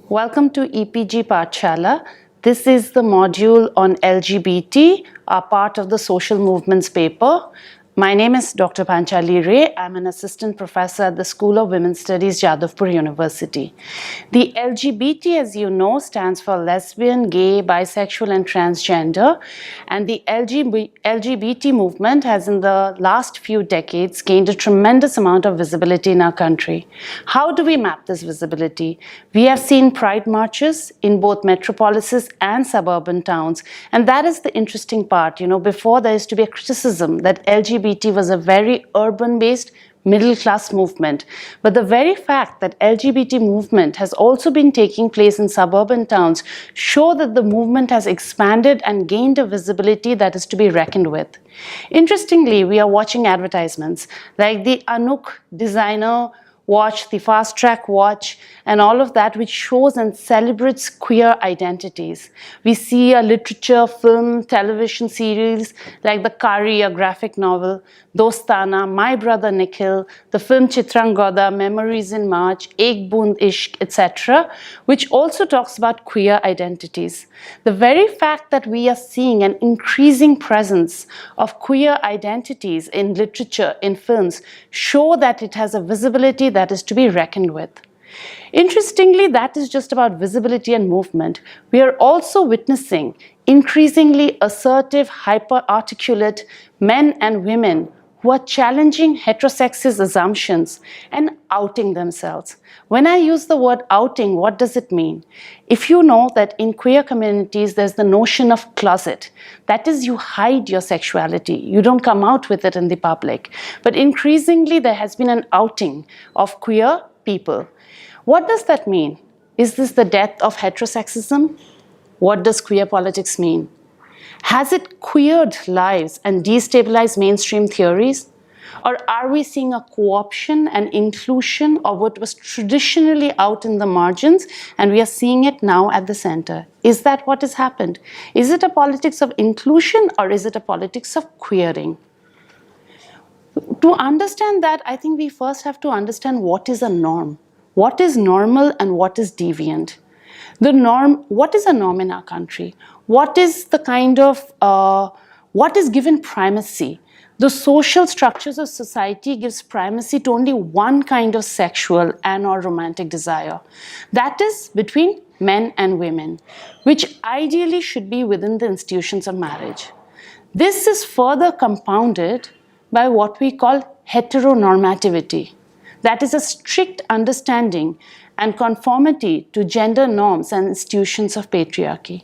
Welcome to EPG Pathshala. This is the module on LGBT, a part of the social movements paper. My name is Dr. Panchali Ray. I'm an assistant professor at the School of Women's Studies, Jadavpur University. The LGBT, as you know, stands for lesbian, gay, bisexual, and transgender. And the LGBT movement has, in the last few decades, gained a tremendous amount of visibility in our country. How do we map this visibility? We have seen pride marches in both metropolises and suburban towns. And that is the interesting part. You know, before there used to be a criticism that LGBT was a very urban-based middle-class movement. But the very fact that LGBT movement has also been taking place in suburban towns show that the movement has expanded and gained a visibility that is to be reckoned with. Interestingly, we are watching advertisements like the Anuk designer watch, the Fast Track watch, and all of that, which shows and celebrates queer identities. We see a literature, film, television series like The Kari, a graphic novel, Dostana, My Brother Nikhil, the film Chitrangoda, Memories in March, Ek Boond Ishq, etc., which also talks about queer identities. The very fact that we are seeing an increasing presence of queer identities in literature, in films, show that it has a visibility that is to be reckoned with. Interestingly, that is just about visibility and movement. We are also witnessing increasingly assertive, hyper-articulate men and women who are challenging heterosexist assumptions and outing themselves. When I use the word outing, what does it mean? If you know that in queer communities, there's the notion of closet. That is, you hide your sexuality. You don't come out with it in the public. But increasingly, there has been an outing of queer people. What does that mean? Is this the death of heterosexism? What does queer politics mean? Has it queered lives and destabilized mainstream theories? Or are we seeing a co-option and inclusion of what was traditionally out in the margins, and we are seeing it now at the center? Is that what has happened? Is it a politics of inclusion, or is it a politics of queering? To understand that, I think we first have to understand what is a norm. What is normal and what is deviant? The norm, what is a norm in our country? What is the kind of, what is given primacy? The social structures of society gives primacy to only one kind of sexual and or romantic desire. That is between men and women, which ideally should be within the institutions of marriage. This is further compounded by what we call heteronormativity. That is a strict understanding and conformity to gender norms and institutions of patriarchy.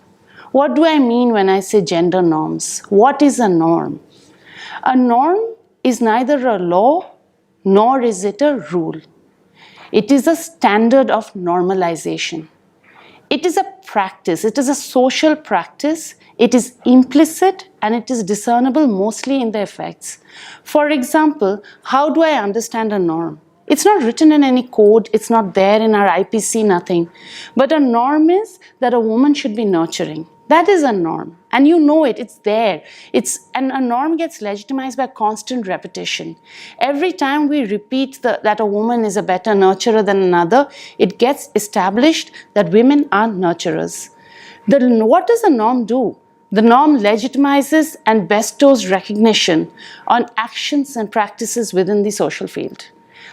What do I mean when I say gender norms? What is a norm? A norm is neither a law nor is it a rule. It is a standard of normalization. It is a practice, it is a social practice, it is implicit and it is discernible mostly in the effects. For example, how do I understand a norm? It's not written in any code, it's not there in our IPC, nothing. But a norm is that a woman should be nurturing. That is a norm. And you know it, it's there. And a norm gets legitimized by constant repetition. Every time we repeat that a woman is a better nurturer than another, it gets established that women are nurturers. What does a norm do? The norm legitimizes and bestows recognition on actions and practices within the social field.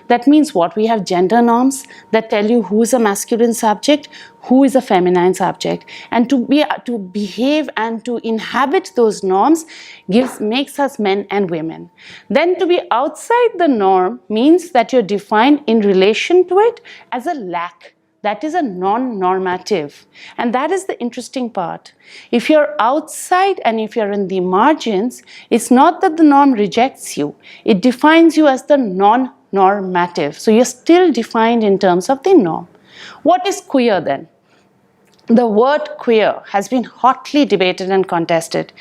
That means what? We have gender norms that tell you who is a masculine subject, who is a feminine subject. And to behave and to inhabit those norms makes us men and women. Then to be outside the norm means that you're defined in relation to it as a lack. That is a non-normative. And that is the interesting part. If you're outside and if you're in the margins, it's not that the norm rejects you. It defines you as the non-normative. So you're still defined in terms of the norm. What is queer then? The word queer has been hotly debated and contested.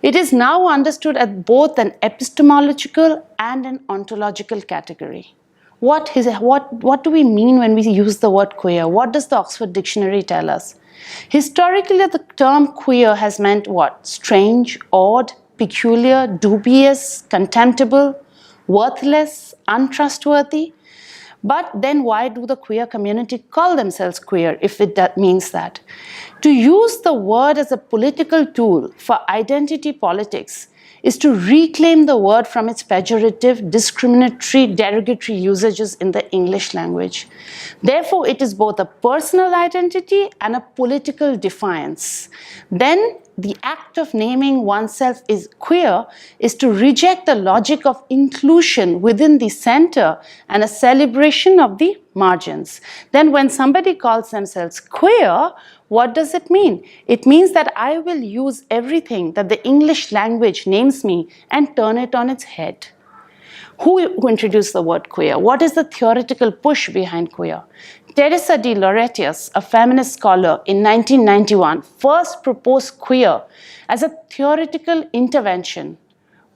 It is now understood as both an epistemological and an ontological category. What do we mean when we use the word queer? What does the Oxford Dictionary tell us? Historically, the term queer has meant what? Strange, odd, peculiar, dubious, contemptible, worthless, untrustworthy. But then why do the queer community call themselves queer if it means that? To use the word as a political tool for identity politics is to reclaim the word from its pejorative, discriminatory, derogatory usages in the English language. Therefore, it is both a personal identity and a political defiance. Then, the act of naming oneself is queer is to reject the logic of inclusion within the center and a celebration of the margins. Then when somebody calls themselves queer, what does it mean? It means that I will use everything that the English language names me and turn it on its head. Who introduced the word queer? What is the theoretical push behind queer? Teresa de Lauretis, a feminist scholar in 1991, first proposed queer as a theoretical intervention.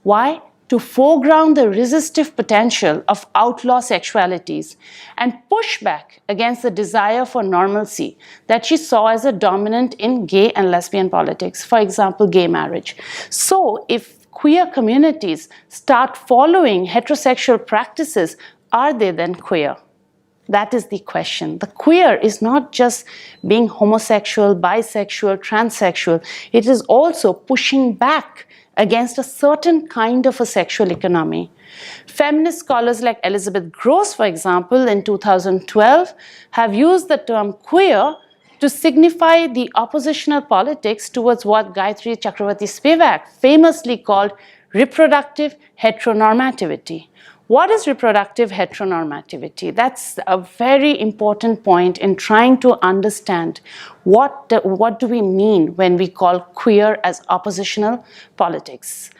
Why? To foreground the resistive potential of outlaw sexualities and push back against the desire for normalcy that she saw as a dominant in gay and lesbian politics, for example, gay marriage. So, if queer communities start following heterosexual practices, are they then queer? That is the question. The queer is not just being homosexual, bisexual, transsexual. It is also pushing back against a certain kind of a sexual economy. Feminist scholars like Elizabeth Grosz, for example, in 2012, have used the term queer to signify the oppositional politics towards what Gayatri Chakravarti Spivak famously called reproductive heteronormativity. What is reproductive heteronormativity? That's a very important point in trying to understand what do we mean when we call queer as oppositional politics.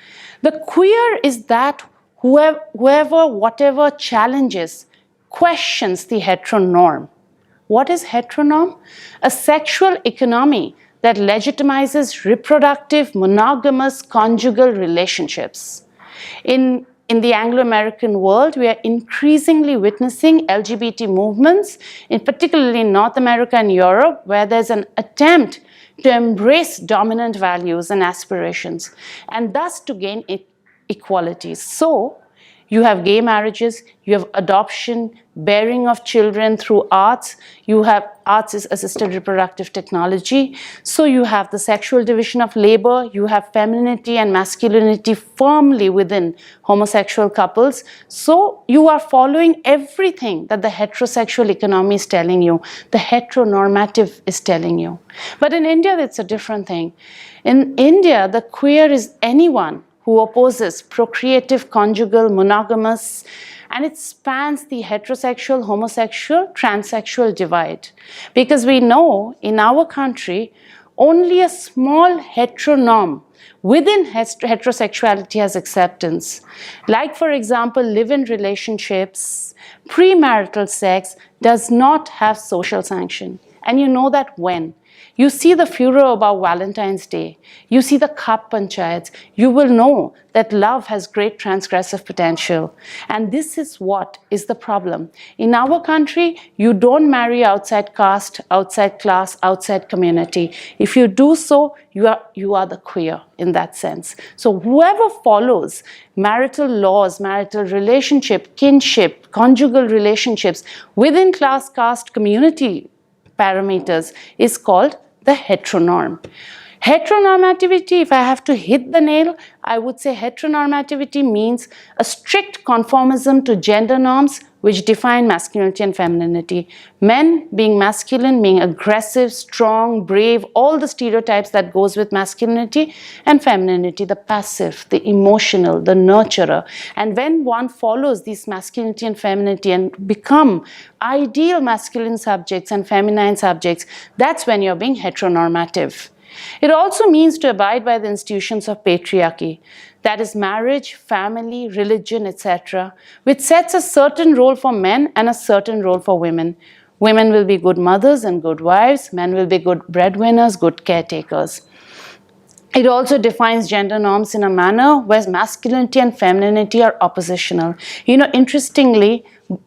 The queer is that whoever, whatever challenges, questions the heteronorm. What is heteronorm? A sexual economy that legitimizes reproductive, monogamous, conjugal relationships. In the Anglo-American world, we are increasingly witnessing LGBT movements, in particularly in North America and Europe, where there's an attempt to embrace dominant values and aspirations, and thus to gain equality. So, you have gay marriages, you have adoption, bearing of children through arts, you have arts is assisted reproductive technology, so you have the sexual division of labor, you have femininity and masculinity firmly within homosexual couples, so you are following everything that the heterosexual economy is telling you, the heteronormative is telling you. But in India, it's a different thing. In India, the queer is anyone who opposes procreative, conjugal, monogamous, and it spans the heterosexual, homosexual, transsexual divide. Because we know in our country, only a small heteronorm within heterosexuality has acceptance. Like, for example, live-in relationships, premarital sex does not have social sanction. And you know that when? You see the furor about Valentine's Day, you see the cup panchayats, you will know that love has great transgressive potential. And this is what is the problem. In our country, you don't marry outside caste, outside class, outside community. If you do so, you are the queer in that sense. So whoever follows marital laws, marital relationship, kinship, conjugal relationships within class, caste, community parameters is called the heteronorm. Heteronormativity, if I have to hit the nail, I would say heteronormativity means a strict conformism to gender norms which define masculinity and femininity. Men being masculine, being aggressive, strong, brave, all the stereotypes that goes with masculinity, and femininity, the passive, the emotional, the nurturer. And when one follows these masculinity and femininity and become ideal masculine subjects and feminine subjects, that's when you're being heteronormative. It also means to abide by the institutions of patriarchy, that is marriage, family, religion, etc., which sets a certain role for men and a certain role for women. Women will be good mothers and good wives, men will be good breadwinners, good caretakers. It also defines gender norms in a manner where masculinity and femininity are oppositional. You know, interestingly,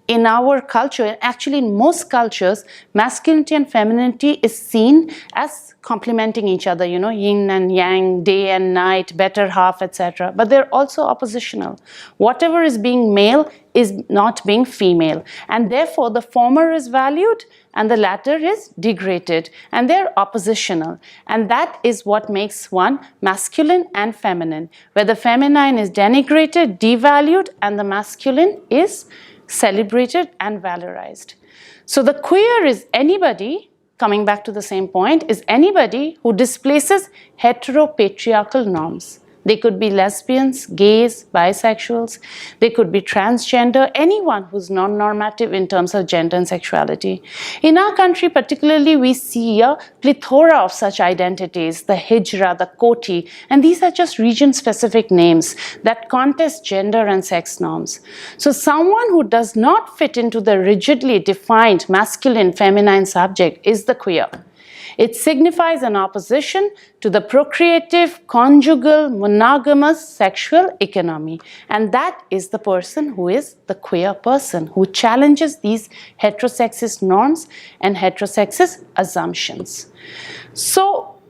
in our culture, actually in most cultures, masculinity and femininity is seen as complementing each other, you know, yin and yang, day and night, better half, etc. But they're also oppositional. Whatever is being male is not being female. And therefore, the former is valued and the latter is degraded. And they're oppositional. And that is what makes one masculine and feminine, where the feminine is denigrated, devalued, and the masculine is celebrated and valorized. So the queer is anybody, coming back to the same point, is anybody who displaces heteropatriarchal norms. They could be lesbians, gays, bisexuals. They could be transgender, anyone who's non-normative in terms of gender and sexuality. In our country particularly, we see a plethora of such identities, the Hijra, the Koti, and these are just region-specific names that contest gender and sex norms. So someone who does not fit into the rigidly defined masculine, feminine subject is the queer. It signifies an opposition to the procreative, conjugal, monogamous sexual economy. And that is the person who is the queer person, who challenges these heterosexist norms and heterosexist assumptions. So,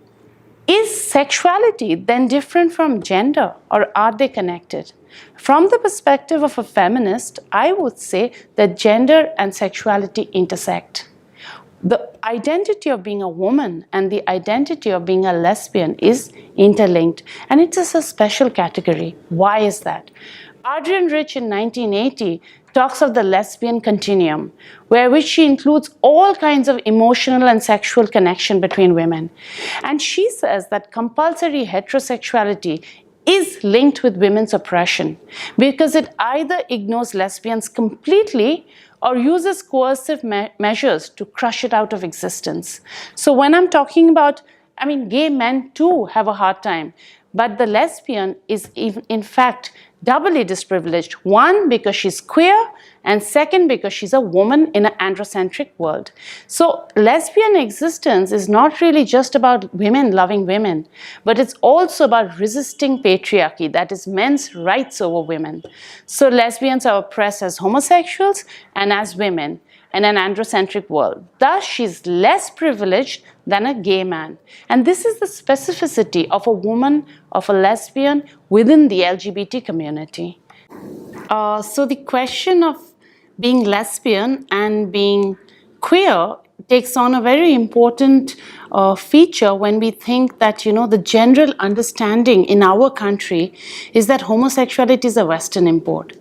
is sexuality then different from gender, or are they connected? From the perspective of a feminist, I would say that gender and sexuality intersect. The identity of being a woman and the identity of being a lesbian is interlinked, and it is a special category. Why is that? Adrienne Rich in 1980 talks of the lesbian continuum, which she includes all kinds of emotional and sexual connection between women. And she says that compulsory heterosexuality is linked with women's oppression because it either ignores lesbians completely or uses coercive measures to crush it out of existence. So when I'm talking about, gay men too have a hard time, but the lesbian is in fact doubly disprivileged. One, because she's queer, and second, because she's a woman in an androcentric world. So lesbian existence is not really just about women loving women, but it's also about resisting patriarchy, that is men's rights over women. So lesbians are oppressed as homosexuals and as women in an androcentric world. Thus, she's less privileged than a gay man. And this is the specificity of a woman, of a lesbian within the LGBT community. So the question of being lesbian and being queer takes on a very important feature when we think that, the general understanding in our country is that homosexuality is a Western import.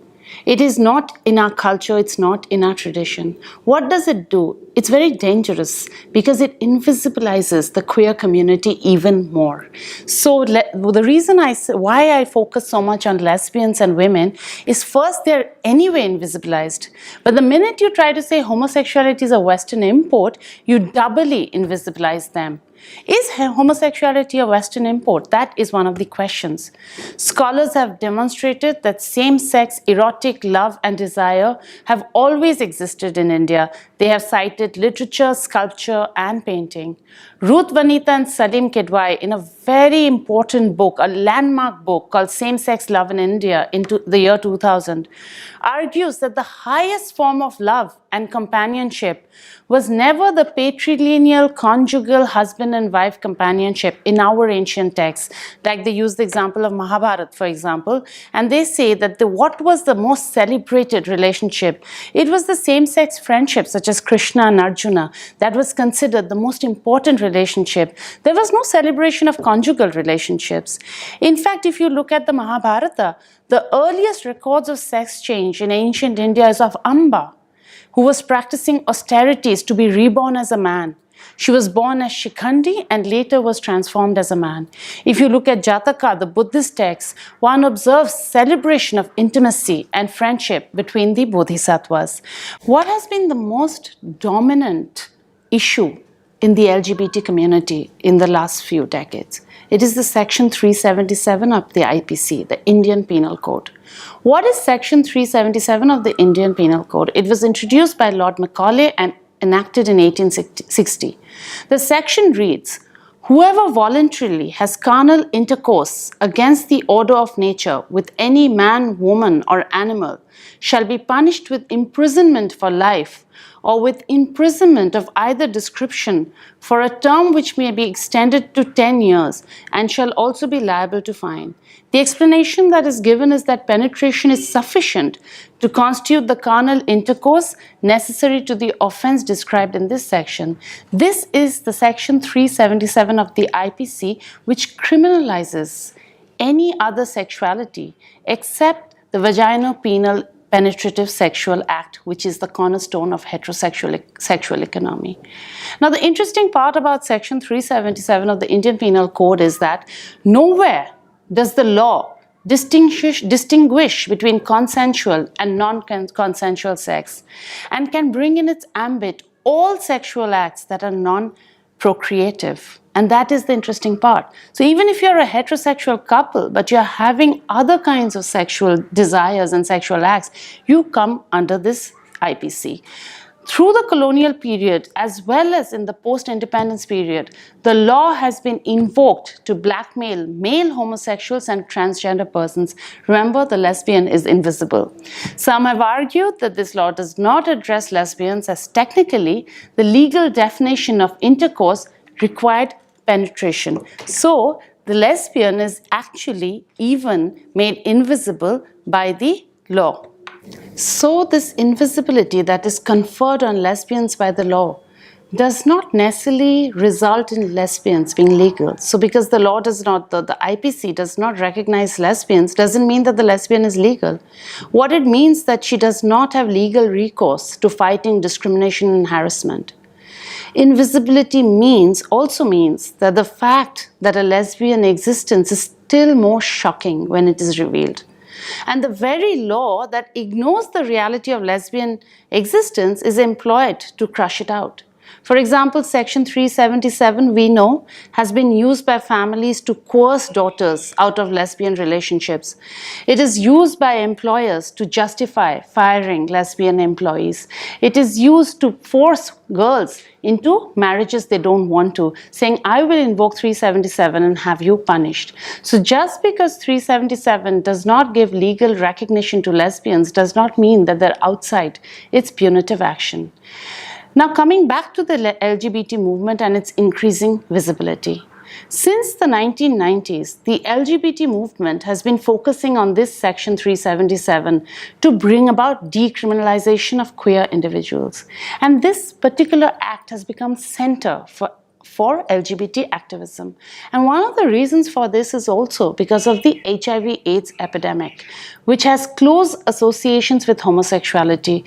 It is not in our culture, it's not in our tradition. What does it do? It's very dangerous because it invisibilizes the queer community even more. So the reason why I focus so much on lesbians and women is first, they're anyway invisibilized. But the minute you try to say homosexuality is a Western import, you doubly invisibilize them. Is homosexuality a Western import? That is one of the questions. Scholars have demonstrated that same-sex erotic love and desire have always existed in India. They have cited literature, sculpture, and painting. Ruth Vanita and Salim Kidwai, in a very important book, a landmark book called Same-Sex Love in India in the year 2000, argues that the highest form of love and companionship was never the patrilineal, conjugal husband and wife companionship in our ancient texts. Like they use the example of Mahabharata, for example, and they say that what was the most celebrated relationship? It was the same-sex friendship, such as Krishna and Arjuna, that was considered the most important relationship. There was no celebration of conjugal relationships. In fact, if you look at the Mahabharata, the earliest records of sex change in ancient India is of Amba, who was practicing austerities to be reborn as a man. She was born as Shikhandi and later was transformed as a man. If you look at Jataka, the Buddhist text, one observes celebration of intimacy and friendship between the bodhisattvas. What has been the most dominant issue in the LGBT community in the last few decades? It is the Section 377 of the IPC, the Indian Penal Code. What is Section 377 of the Indian Penal Code? It was introduced by Lord Macaulay and enacted in 1860. The section reads, Whoever voluntarily has carnal intercourse against the order of nature with any man, woman, or animal shall be punished with imprisonment for life or with imprisonment of either description for a term which may be extended to 10 years and shall also be liable to fine. The explanation that is given is that penetration is sufficient to constitute the carnal intercourse necessary to the offense described in this section. This is the section 377 of the IPC, which criminalizes any other sexuality except the vaginal-penile penetrative sexual act, which is the cornerstone of heterosexual sexual economy. Now, the interesting part about section 377 of the Indian Penal Code is that nowhere does the law distinguish between consensual and non-consensual sex, and can bring in its ambit all sexual acts that are non-procreative. And that is the interesting part. So even if you're a heterosexual couple, but you're having other kinds of sexual desires and sexual acts, you come under this IPC. Through the colonial period, as well as in the post-independence period, the law has been invoked to blackmail male homosexuals and transgender persons. Remember, the lesbian is invisible. Some have argued that this law does not address lesbians, as technically the legal definition of intercourse required penetration. So the lesbian is actually even made invisible by the law. So this invisibility that is conferred on lesbians by the law does not necessarily result in lesbians being legal. So because the law does not, the IPC does not recognize lesbians, doesn't mean that the lesbian is legal. What it means that she does not have legal recourse to fighting discrimination and harassment. Invisibility also means that the fact that a lesbian existence is still more shocking when it is revealed. And the very law that ignores the reality of lesbian existence is employed to crush it out. For example, Section 377, we know, has been used by families to coerce daughters out of lesbian relationships. It is used by employers to justify firing lesbian employees. It is used to force girls into marriages they don't want to, saying, I will invoke 377 and have you punished. So just because 377 does not give legal recognition to lesbians does not mean that they're outside its punitive action. Now, coming back to the LGBT movement and its increasing visibility. Since the 1990s, the LGBT movement has been focusing on this Section 377 to bring about decriminalization of queer individuals. And this particular act has become center for LGBT activism. And one of the reasons for this is also because of the HIV/AIDS epidemic, which has close associations with homosexuality.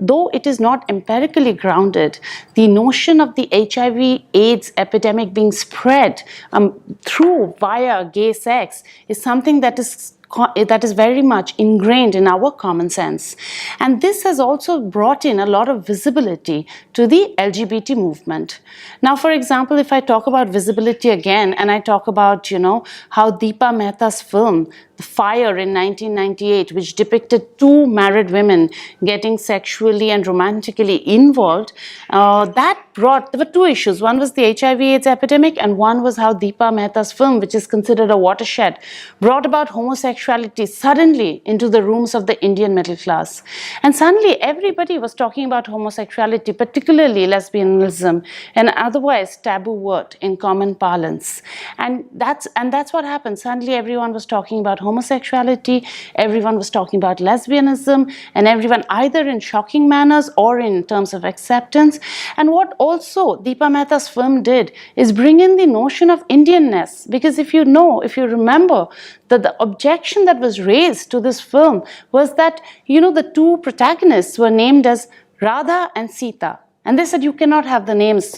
Though it is not empirically grounded, the notion of the HIV/AIDS epidemic being spread via gay sex is something that is very much ingrained in our common sense. And this has also brought in a lot of visibility to the LGBT movement. Now, for example, if I talk about visibility again, and I talk about, how Deepa Mehta's film, The Fire in 1998, which depicted two married women getting sexually and romantically involved, there were two issues. One was the HIV/AIDS epidemic, and one was how Deepa Mehta's film, which is considered a watershed, brought about homosexuality suddenly into the rooms of the Indian middle class. And suddenly everybody was talking about homosexuality, particularly lesbianism, an otherwise taboo word in common parlance. And that's what happened. Suddenly everyone was talking about homosexuality, everyone was talking about lesbianism, and everyone either in shocking manners or in terms of acceptance. And what also Deepa Mehta's film did is bring in the notion of Indianness, because if you remember, that the objection that was raised to this film was that, the two protagonists were named as Radha and Sita. And they said you cannot have the names.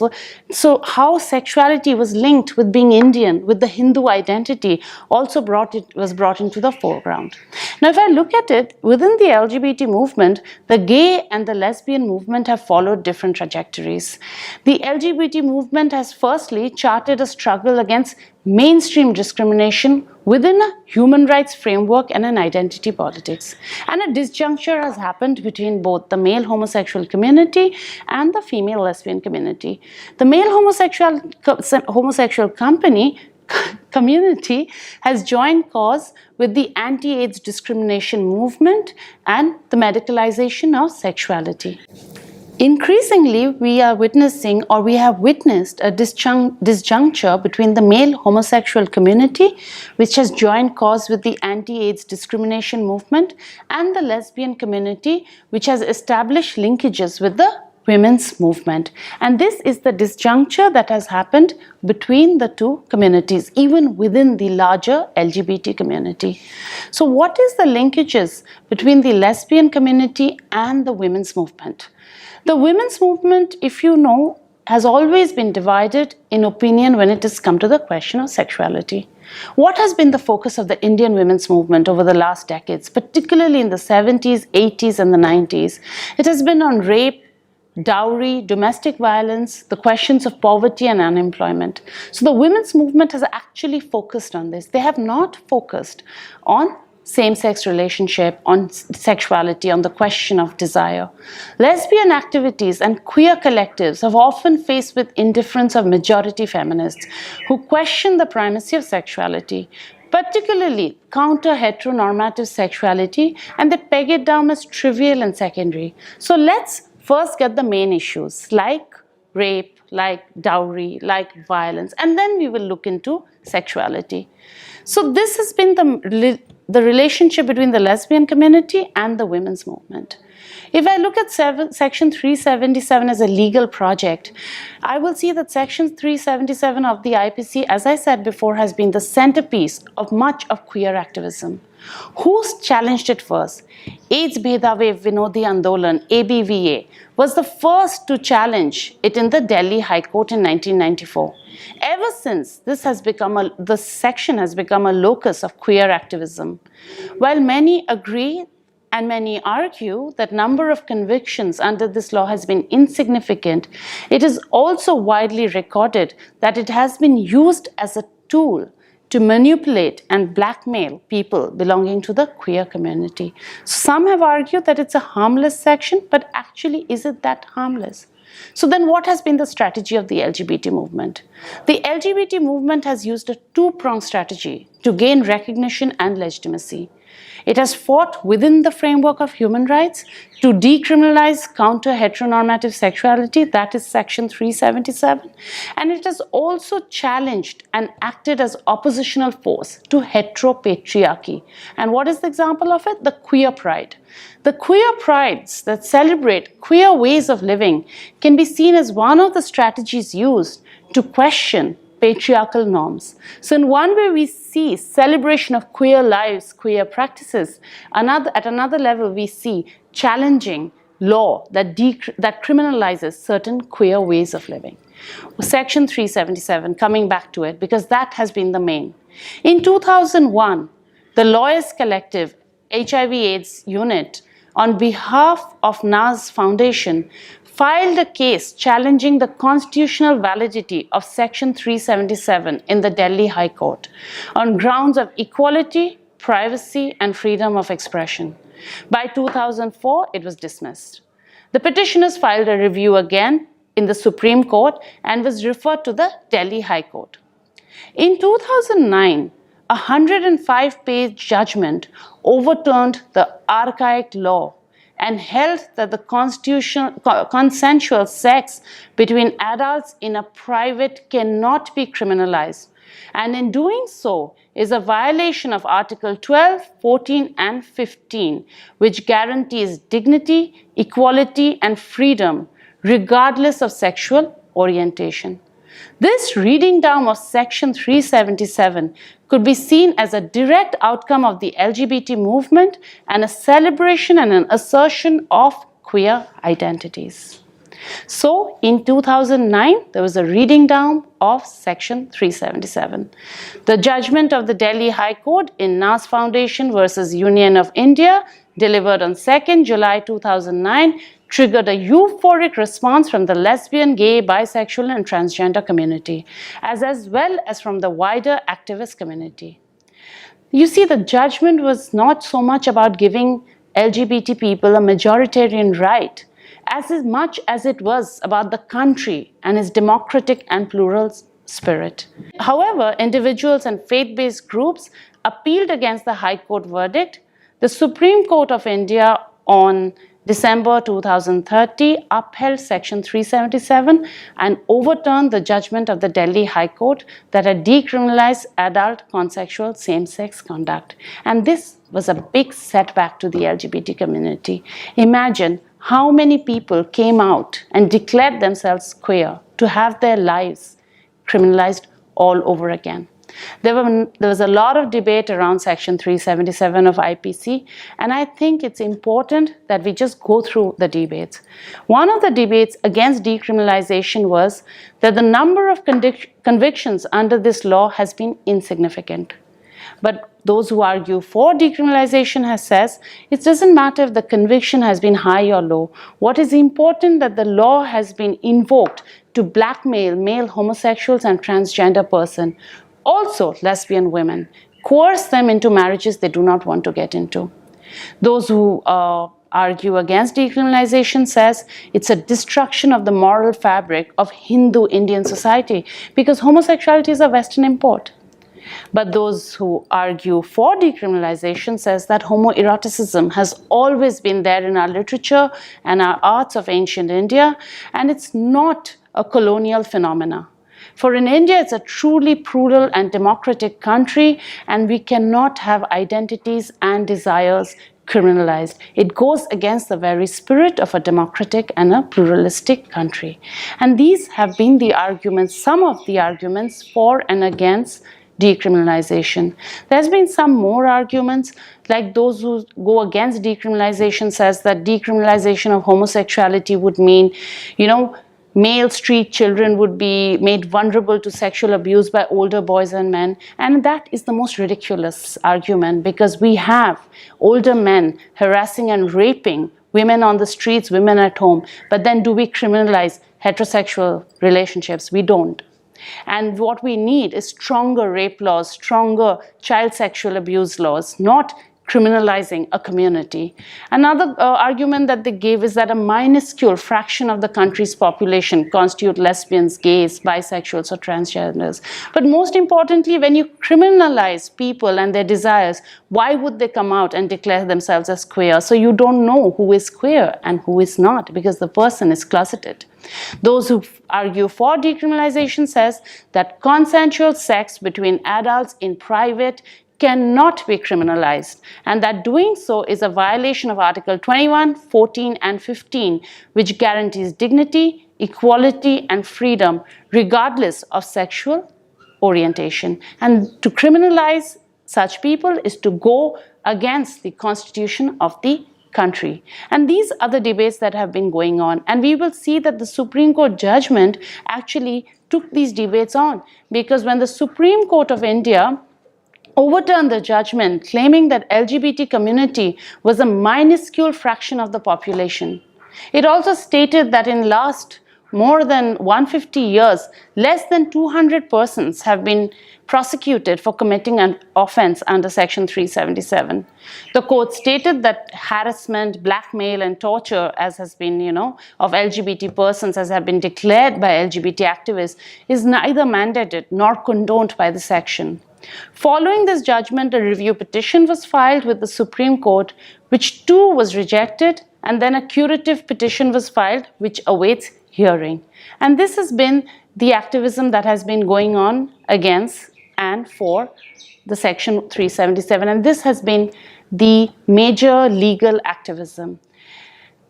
So how sexuality was linked with being Indian, with the Hindu identity, also was brought into the foreground. Now, if I look at it, within the LGBT movement, the gay and the lesbian movement have followed different trajectories. The LGBT movement has firstly charted a struggle against mainstream discrimination within a human rights framework and an identity politics. And a disjuncture has happened between both the male homosexual community and the female lesbian community. The male homosexual community has joined cause with the anti-AIDS discrimination movement and the medicalization of sexuality. Increasingly, we are witnessing, or we have witnessed, a disjuncture between the male homosexual community, which has joined cause with the anti-AIDS discrimination movement, and the lesbian community, which has established linkages with the women's movement. And this is the disjuncture that has happened between the two communities, even within the larger LGBT community. So what is the linkages between the lesbian community and the women's movement? The women's movement, if you know, has always been divided in opinion when it has come to the question of sexuality. What has been the focus of the Indian women's movement over the last decades, particularly in the 70s, 80s, and the 90s? It has been on rape, dowry, domestic violence, the questions of poverty and unemployment. So the women's movement has actually focused on this. They have not focused on same-sex relationship, on sexuality, on the question of desire. Lesbian activities and queer collectives have often faced with indifference of majority feminists who question the primacy of sexuality, particularly counter-heteronormative sexuality, and they peg it down as trivial and secondary. So let's first get the main issues like rape, like dowry, like violence, and then we will look into sexuality. So this has been the relationship between the lesbian community and the women's movement. If I look at Section 377 as a legal project, I will see that Section 377 of the IPC, as I said before, has been the centerpiece of much of queer activism. Who's challenged it first? AIDS Bhedave Vinodi Andolan, ABVA, was the first to challenge it in the Delhi High Court in 1994. Ever since, this section has become a locus of queer activism. While many agree and many argue that number of convictions under this law has been insignificant, it is also widely recorded that it has been used as a tool to manipulate and blackmail people belonging to the queer community. Some have argued that it's a harmless section, but actually, is it that harmless? So then what has been the strategy of the LGBT movement? The LGBT movement has used a two-pronged strategy to gain recognition and legitimacy. It has fought within the framework of human rights to decriminalize counter-heteronormative sexuality, that is Section 377, and it has also challenged and acted as oppositional force to heteropatriarchy. And what is the example of it? The queer pride. The queer prides that celebrate queer ways of living can be seen as one of the strategies used to question patriarchal norms. So in one way we see celebration of queer lives, queer practices. At another level we see challenging law that criminalizes certain queer ways of living. Section 377, coming back to it, because that has been the main. In 2001, the Lawyers Collective HIV/AIDS unit, on behalf of NAZ Foundation, filed a case challenging the constitutional validity of Section 377 in the Delhi High Court on grounds of equality, privacy, and freedom of expression. By 2004, it was dismissed. The petitioners filed a review again in the Supreme Court and was referred to the Delhi High Court. In 2009, a 105-page judgment overturned the archaic law and held that the consensual sex between adults in a private cannot be criminalized, and in doing so is a violation of Article 12, 14, and 15, which guarantees dignity, equality, and freedom regardless of sexual orientation. This reading down of Section 377 could be seen as a direct outcome of the LGBT movement and a celebration and an assertion of queer identities. So in 2009, there was a reading down of Section 377. The judgment of the Delhi High Court in NAZ Foundation versus Union of India, delivered on 2nd July 2009, triggered a euphoric response from the lesbian, gay, bisexual, and transgender community, as well as from the wider activist community. You see, the judgment was not so much about giving LGBT people a majoritarian right, as much as it was about the country and its democratic and plural spirit. However, individuals and faith-based groups appealed against the High Court verdict. The Supreme Court of India on December 2030 upheld Section 377 and overturned the judgment of the Delhi High Court that had decriminalized adult consensual same-sex conduct. And this was a big setback to the LGBT community. Imagine how many people came out and declared themselves queer to have their lives criminalized all over again. There was a lot of debate around Section 377 of IPC, and I think it's important that we just go through the debates. One of the debates against decriminalization was that the number of convictions under this law has been insignificant. But those who argue for decriminalization says it doesn't matter if the conviction has been high or low. What is important that the law has been invoked to blackmail male homosexuals and transgender persons, also lesbian women, coerce them into marriages they do not want to get into. Those who argue against decriminalization says it's a destruction of the moral fabric of Hindu Indian society because homosexuality is a Western import. But those who argue for decriminalization says that homoeroticism has always been there in our literature and our arts of ancient India, and it's not a colonial phenomena. For in India, it's a truly plural and democratic country, and we cannot have identities and desires criminalized. It goes against the very spirit of a democratic and a pluralistic country. And these have been the arguments, some of the arguments for and against decriminalization. There's been some more arguments, like those who go against decriminalization says that decriminalization of homosexuality would mean, male street children would be made vulnerable to sexual abuse by older boys and men. And that is the most ridiculous argument because we have older men harassing and raping women on the streets, women at home. But then do we criminalize heterosexual relationships? We don't. And what we need is stronger rape laws, stronger child sexual abuse laws, not criminalizing a community. Another argument that they gave is that a minuscule fraction of the country's population constitute lesbians, gays, bisexuals, or transgenders. But most importantly, when you criminalize people and their desires, why would they come out and declare themselves as queer? So you don't know who is queer and who is not because the person is closeted. Those who argue for decriminalization says that consensual sex between adults in private cannot be criminalized, and that doing so is a violation of Article 21, 14, and 15, which guarantees dignity, equality, and freedom regardless of sexual orientation. And to criminalize such people is to go against the constitution of the country. And these are the debates that have been going on. And we will see that the Supreme Court judgment actually took these debates on, because when the Supreme Court of India overturned the judgment claiming that LGBT community was a minuscule fraction of the population, it also stated that in last more than 150 years, less than 200 persons have been prosecuted for committing an offense under Section 377. The court stated that harassment, blackmail, and torture, as has been, of LGBT persons, as have been declared by LGBT activists, is neither mandated nor condoned by the section. Following this judgment, a review petition was filed with the Supreme Court, which too was rejected, and then a curative petition was filed, which awaits hearing. And this has been the activism that has been going on against and for the Section 377, and this has been the major legal activism.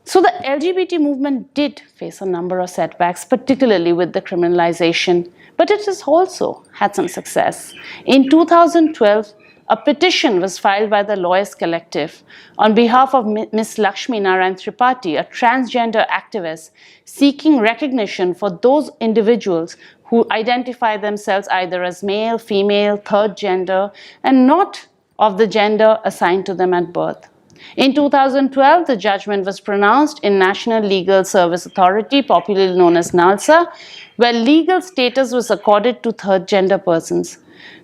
So the LGBT movement did face a number of setbacks, particularly with the criminalization, but it has also had some success. In 2012, a petition was filed by the Lawyers Collective on behalf of Ms. Lakshmi Narayan Tripathi, a transgender activist, seeking recognition for those individuals who identify themselves either as male, female, third gender, and not of the gender assigned to them at birth. In 2012, the judgment was pronounced in National Legal Service Authority, popularly known as NALSA, where legal status was accorded to third gender persons.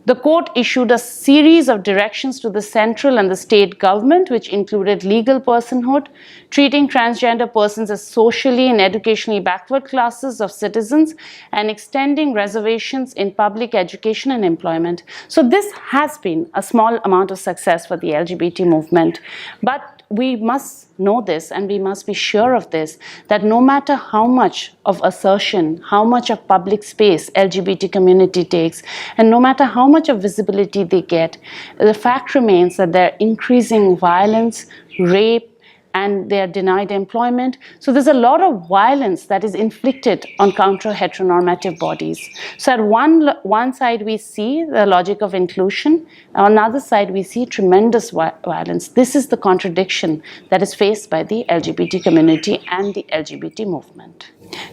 The court issued a series of directions to the central and the state government, which included legal personhood, treating transgender persons as socially and educationally backward classes of citizens, and extending reservations in public education and employment. So this has been a small amount of success for the LGBT movement, but we must know this and we must be sure of this, that no matter how much of assertion, how much of public space LGBT community takes, and no matter how much of visibility they get, the fact remains that they're increasing violence, rape, and they are denied employment. So there's a lot of violence that is inflicted on counter-heteronormative bodies. So at one side we see the logic of inclusion, on the other side we see tremendous violence. This is the contradiction that is faced by the LGBT community and the LGBT movement.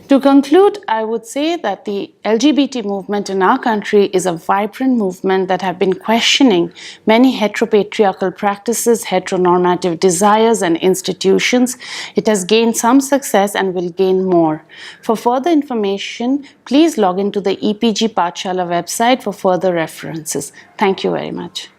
To conclude, I would say that the LGBT movement in our country is a vibrant movement that have been questioning many heteropatriarchal practices, heteronormative desires and institutions. It has gained some success and will gain more. For further information, please log into the EPG Pathshala website for further references. Thank you very much.